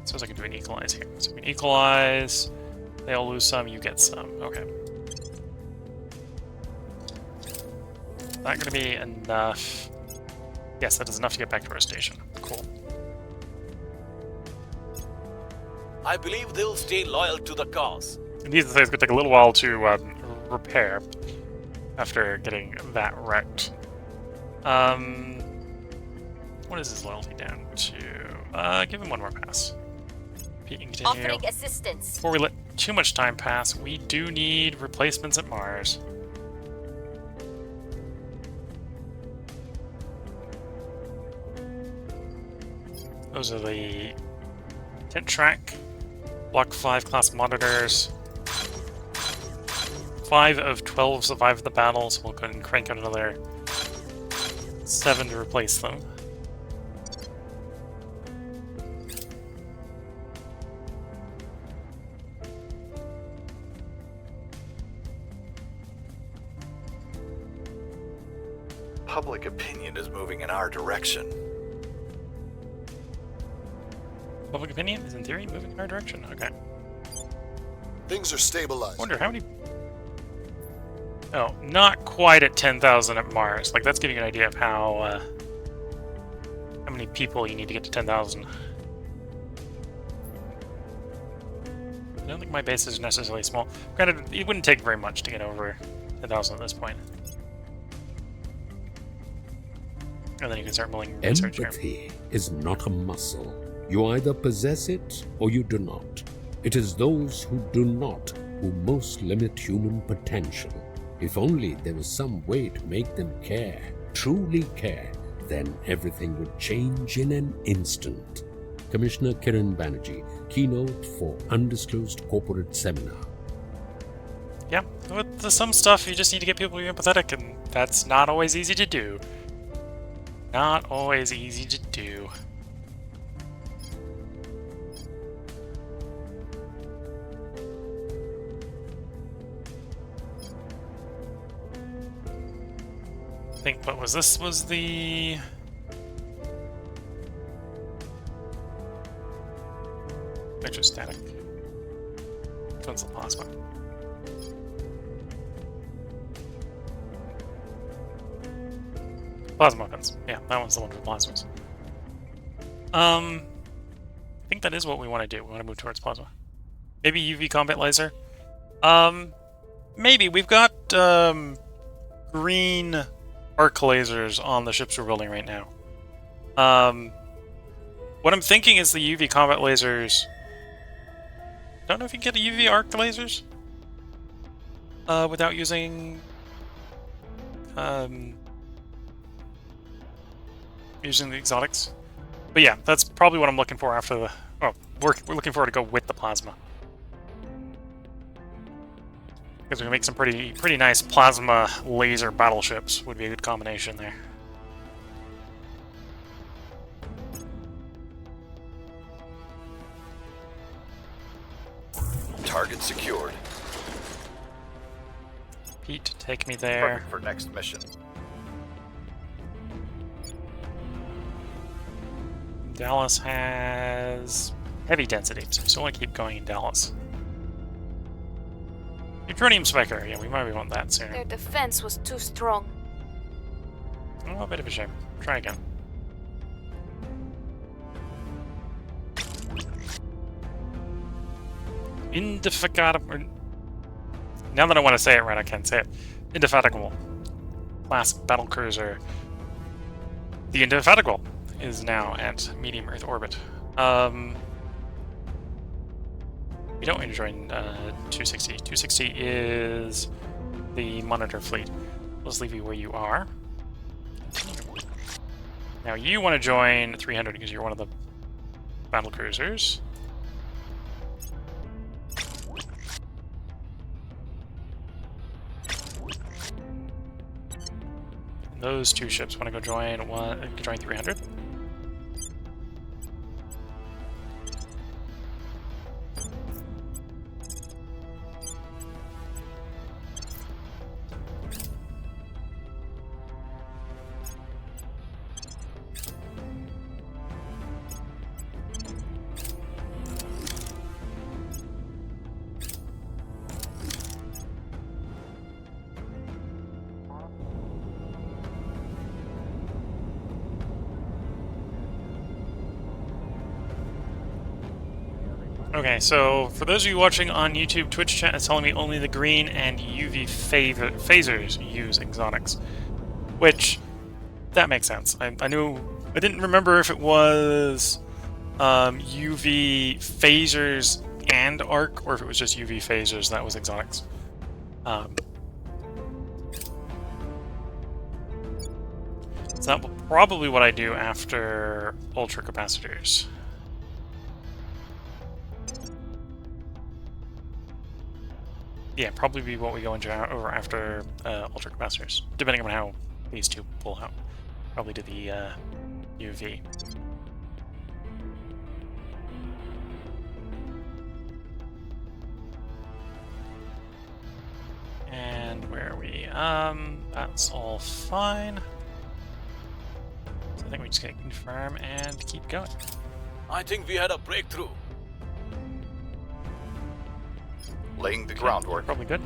S1: So I can do an equalize here. So we can equalize. They all lose some, you get some. Okay. Not gonna be enough. Yes, that is enough to get back to our station. Cool.
S3: I believe they'll stay loyal to the cause.
S1: And these things could take a little while to repair after getting that wrecked. What is his loyalty down to? Give him one more pass. Repeat and continue.
S2: Offering assistance.
S1: Before we let too much time pass, we do need replacements at Mars. Those are the tent track, Block 5 class monitors. 5 of 12 survived the battle, so we'll go ahead and crank out another 7 to replace them.
S5: Public opinion is moving in our direction.
S1: Public opinion is, in theory, moving in our direction. Okay.
S4: Things are stabilized.
S1: Wonder how many... Oh, not quite at 10,000 at Mars. Like, that's giving you an idea of how many people you need to get to 10,000. I don't think my base is necessarily small. Granted, it wouldn't take very much to get over 10,000 at this point. And then you can start milling research here.
S7: Empathy is not a muscle. You either possess it or you do not. It is those who do not who most limit human potential. If only there was some way to make them care, truly care, then everything would change in an instant. Commissioner Kiran Banerjee, keynote for Undisclosed Corporate Seminar.
S1: Yeah, with some stuff, you just need to get people to be empathetic, and that's not always easy to do. Not always easy to do. I think, what was this? Was the... electrostatic. Which one's the plasma? Plasma weapons. Yeah, that one's the one for plasmas. I think that is what we want to do. We want to move towards plasma. Maybe UV combat laser. Maybe. We've got green arc lasers on the ships we're building right now. What I'm thinking is the UV combat lasers... Don't know if you can get the UV arc lasers without using using the exotics. But yeah, that's probably what I'm looking for after the... Oh, we're looking forward to go with the plasma. Because we can make some pretty nice plasma laser battleships. Would be a good combination there.
S5: secured.
S1: Pete, take me there.
S5: Perfect for next mission.
S1: Dallas has heavy density, so we still want to keep going in Dallas. Neutronium Spiker, yeah, we might want that soon.
S2: Their defense was too strong.
S1: Oh, a bit of a shame. Try again. Indefatigable. Now that I want to say it right, I can't say it. Indefatigable. Classic battlecruiser. The Indefatigable is now at medium Earth orbit. We don't want to join 260. 260 is the monitor fleet. Let's leave you where you are. Now you want to join 300 because you're one of the battle cruisers. And those two ships want to go join 300. Okay, so for those of you watching on YouTube, Twitch chat is telling me only the green and UV phasers use exotics, which that makes sense. I didn't remember if it was UV phasers and arc, or if it was just UV phasers that was exotics. So that will probably what I do after ultra capacitors. Yeah, probably be what we go into over after ultra capacitors, depending on how these two pull out. Probably do the UV. And where are we? That's all fine. So I think we just gonna confirm and keep going.
S3: I think we had a breakthrough.
S5: Laying the groundwork.
S1: Probably good.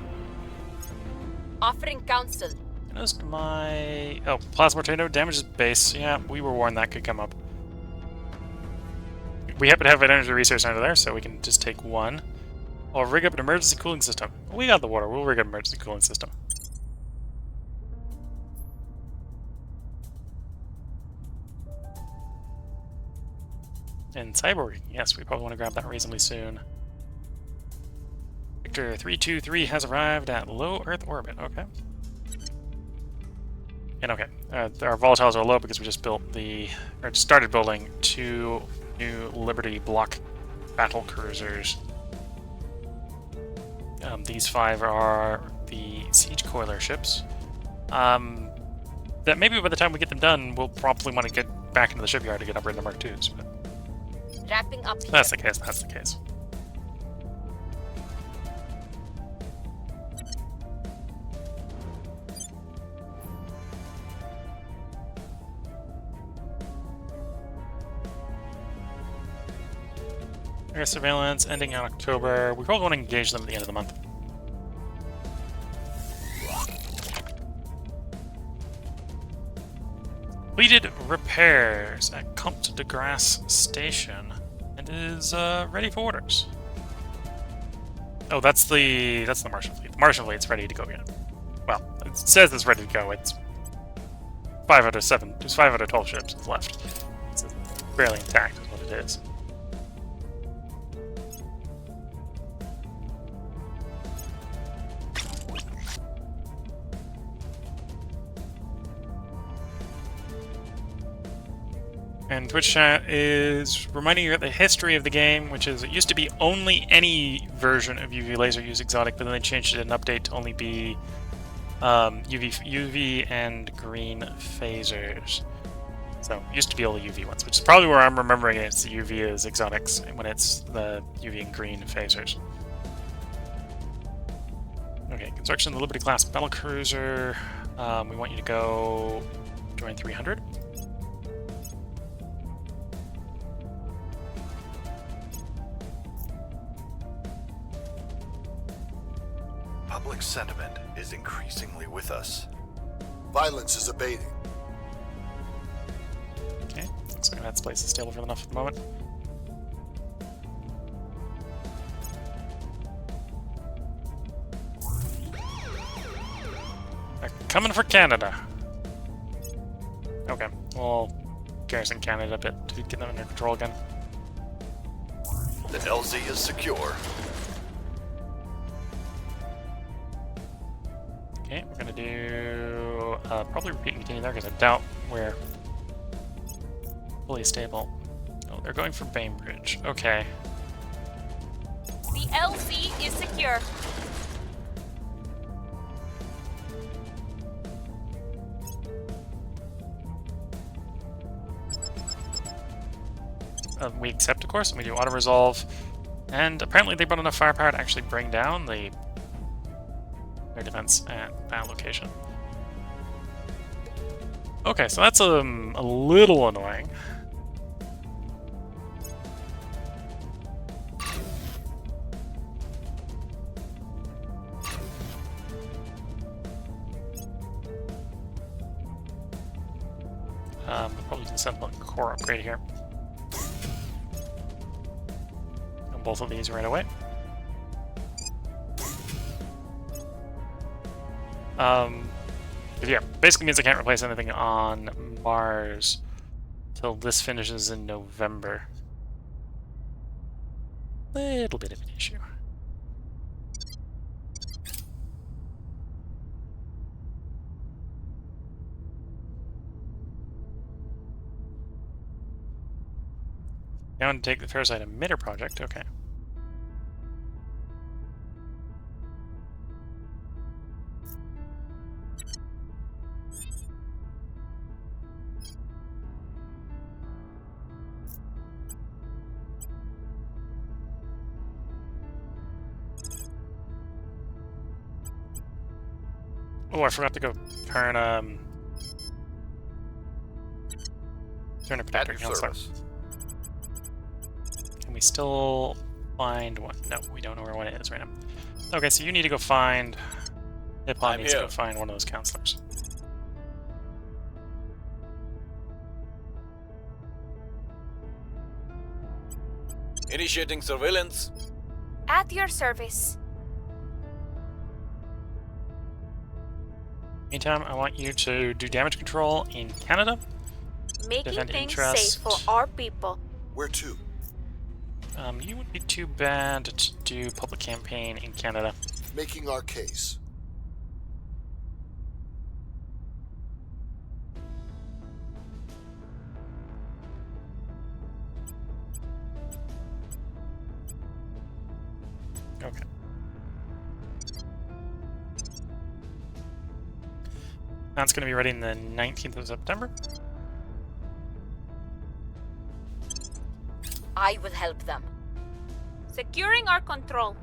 S2: Offering counsel.
S1: Just my... Oh, plasma tornado damages base. Yeah, we were warned that could come up. We happen to have an energy resource under there, so we can just take one. I'll rig up an emergency cooling system. We got the water. We'll rig up an emergency cooling system. And cyborg. Yes, we probably want to grab that reasonably soon. Victor 323 has arrived at low Earth orbit. Okay. And okay, our volatiles are low because we just started building 2 new Liberty block battle cruisers. These 5 are the siege coiler ships. That maybe by the time we get them done, we'll probably want to get back into the shipyard to get upgraded to Mark IIs. But
S2: Wrapping up here.
S1: that's the case. That's the case. Air surveillance ending in October. We probably want to engage them at the end of the month. Completed repairs at Comte de Grasse Station and is ready for orders. Oh, that's the Martian fleet. The Martian fleet's ready to go again. Well, it says it's ready to go. It's 5 out of 7. There's 5 out of 12 ships left. It's barely intact, is what it is. And Twitch chat is reminding you of the history of the game, which is it used to be only any version of UV laser used exotic, but then they changed it in an update to only be UV and green phasers. So it used to be all the UV ones, which is probably where I'm remembering it. It's the UV is exotics when it's the UV and green phasers. Okay, construction of the Liberty class battle cruiser. We want you to go join 300.
S5: Public sentiment is increasingly with us.
S4: Violence is abating.
S1: Okay, looks like that place is stable for enough at the moment. They're coming for Canada. Okay, we'll garrison Canada a bit to get them under control again.
S5: The LZ is secure.
S1: Okay, we're gonna do probably repeat and continue there because I doubt we're fully stable. Oh, they're going for Bainbridge. Okay.
S2: The LZ is secure.
S1: We accept, of course, and we do auto-resolve. And apparently they brought enough firepower to actually bring down their defense at that location. Okay, so that's a little annoying. We'll probably just set up a core upgrade here. On both of these right away. But yeah, basically means I can't replace anything on Mars till this finishes in November. Little bit of an issue. Now to take the Parasite Emitter project, okay. Oh, I forgot to go turn turn a
S5: At
S1: protector
S5: your
S1: counselor.
S5: service.
S1: Can we still find one? No, we don't know where one is right now. Okay, so you need to go find Nippon
S3: I'm
S1: needs to
S3: here.
S1: go find one of those counselors.
S3: Initiating surveillance.
S2: At your service.
S1: Meantime, I want you to do damage control in Canada.
S2: Making
S1: Defend
S2: things
S1: interest.
S2: safe for our people.
S4: Where to?
S1: You wouldn't be too bad to do public campaign in Canada.
S4: Making our case.
S1: Okay. That's going to be ready in the 19th of September.
S2: I will help them. Securing our control.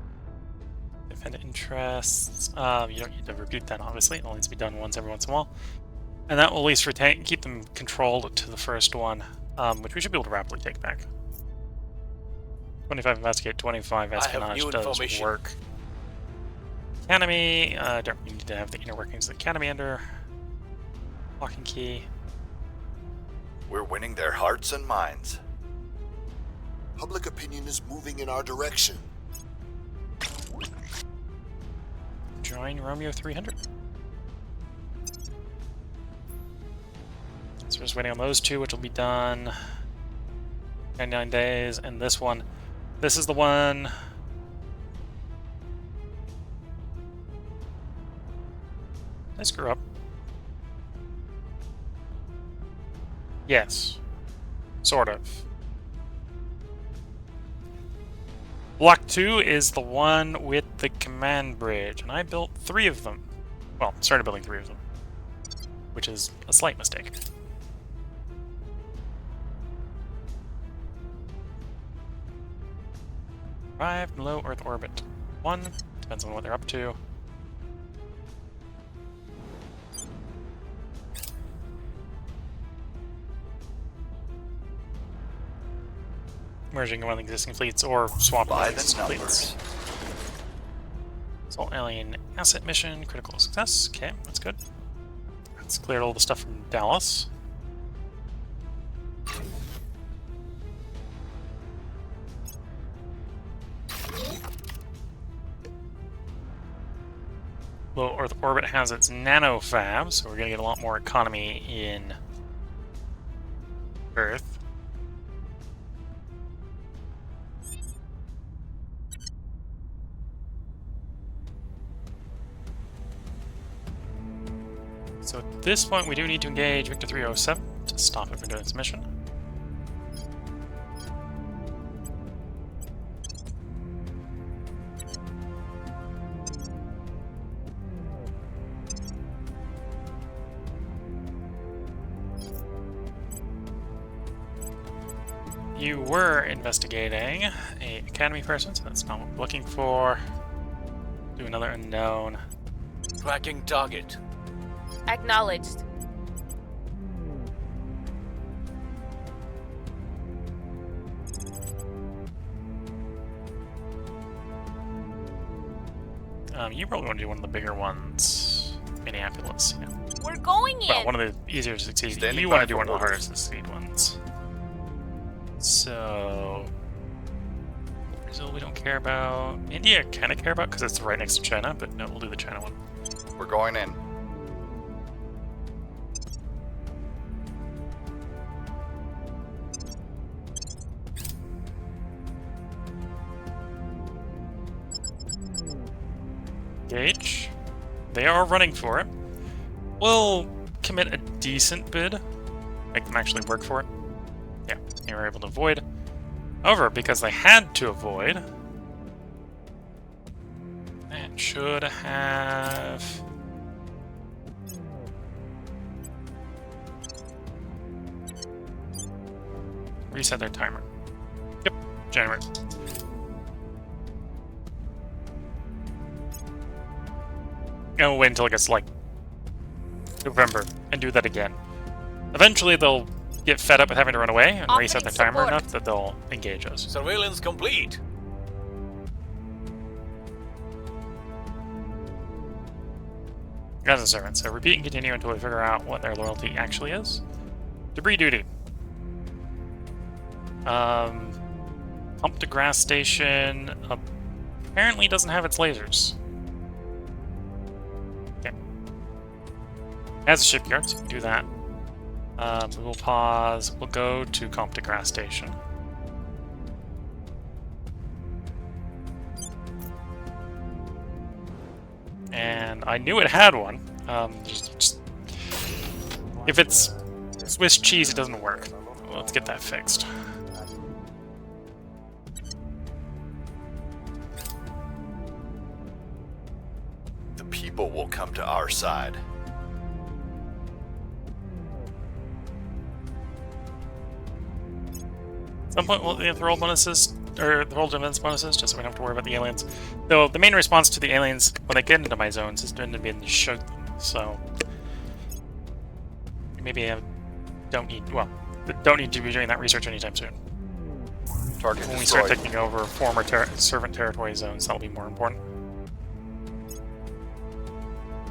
S1: Defend interests. You don't need to repeat that, obviously. It only needs to be done once every once in a while. And that will at least keep them controlled to the first one, which we should be able to rapidly take back. 25 investigate, 25
S3: I have
S1: espionage
S3: new
S1: does
S3: information.
S1: work. Academy, don't we need to have the inner workings of the Academy under lock and key.
S5: We're winning their hearts and minds.
S4: Public opinion is moving in our direction.
S1: Join Romeo 300. So we're just waiting on those two, which will be done 99 days, and this one. This is the one. Did I screw up? Yes. Sort of. Block 2 is the one with the command bridge, and I built 3 of them. Well, started building 3 of them, which is a slight mistake. Arrived in low Earth orbit. 1, depends on what they're up to. merging one of the existing fleets or swapping
S5: By
S1: one of
S5: the
S1: existing fleets.
S5: numbers.
S1: Assault alien asset mission, critical success. Okay, that's good. That's cleared all the stuff from Dallas. Low Earth orbit has its nanofab, so we're gonna get a lot more economy in Earth. So at this point, we do need to engage Victor 307 to stop it from doing its mission. You were investigating a academy person, so that's not what we're looking for. Do another unknown.
S3: Tracking target.
S2: Acknowledged.
S1: You probably want to do one of the bigger ones. Minneapolis, yeah.
S2: We're going in.
S1: Well, one of the easier to succeed.
S5: Standing
S1: You
S5: by
S1: want to do
S5: for
S1: one of the
S5: orders.
S1: hardest to succeed ones. So... Brazil we don't care about. India I kind of care about because it's right next to China, but no, we'll do the China one.
S5: We're going in.
S1: Gauge. They are running for it. We'll commit a decent bid. Make them actually work for it. Yeah, they were able to avoid. However, because they had to avoid, that should have... reset their timer. Yep, January. And we'll wait until it gets like November and do that again. Eventually they'll get fed up with having to run away and reset their
S2: Offering
S1: timer
S2: support.
S1: enough that they'll engage us.
S3: Surveillance complete.
S1: As a servant, so repeat and continue until we figure out what their loyalty actually is. Debris duty. Pump to grass station apparently doesn't have its lasers. Okay. As a shipyard, so we can do that. We will pause. We'll go to Comp to grass station. And I knew it had one. Just if it's Swiss cheese, it doesn't work. Let's get that fixed.
S5: The people will come to our side.
S1: At some point, we'll have the roll bonuses, or the roll defense bonuses, just so we don't have to worry about the aliens. Though the main response to the aliens when they get into my zones is going to be to shoot them. So maybe I don't need to be doing that research anytime soon.
S5: Target
S1: When we start
S5: destroyed.
S1: taking over former servant territory zones, that'll be more important.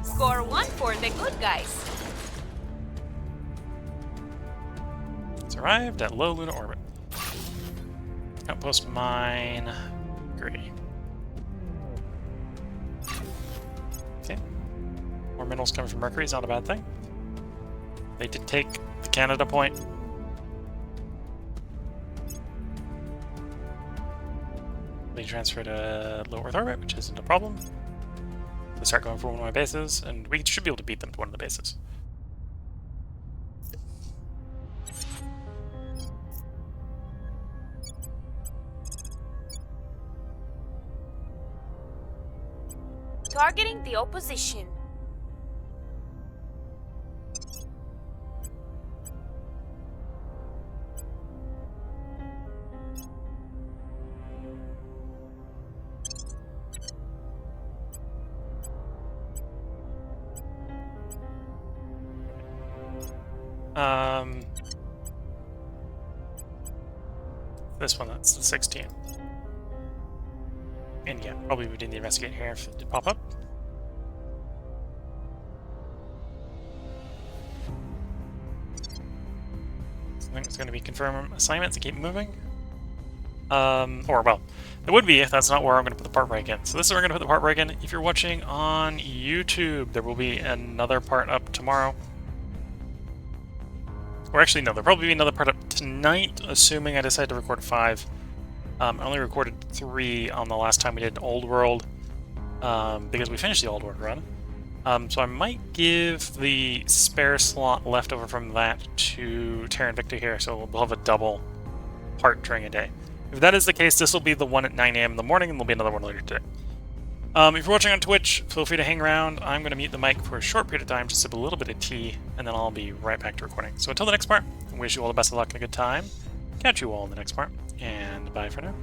S2: Score 1 for the good guys.
S1: It's arrived at low lunar orbit. Outpost mine. Agree. Okay. More minerals coming from Mercury is not a bad thing. They did take the Canada point. They transferred to low Earth orbit, which isn't a problem. They start going for one of my bases, and we should be able to beat them to one of the bases.
S2: Targeting the opposition.
S1: This one, that's the 16th. And yeah, probably we didn't investigate here if it did pop up. So I think it's going to be confirm assignments to keep moving. Or, well, it would be if that's not where I'm going to put the part break in. So this is where we're going to put the part break in. If you're watching on YouTube, there will be another part up tomorrow. Or actually, no, there'll probably be another part up tonight, assuming I decide to record 5. I only recorded 3 on the last time we did Old World, because we finished the Old World run. So I might give the spare slot left over from that to Terra Invicta here, so we'll have a double part during a day. If that is the case, this will be the one at 9 a.m. in the morning, and there'll be another one later today. If you're watching on Twitch, feel free to hang around. I'm going to mute the mic for a short period of time, just sip a little bit of tea, and then I'll be right back to recording. So until the next part, I wish you all the best of luck and a good time. Catch you all in the next part, and bye for now.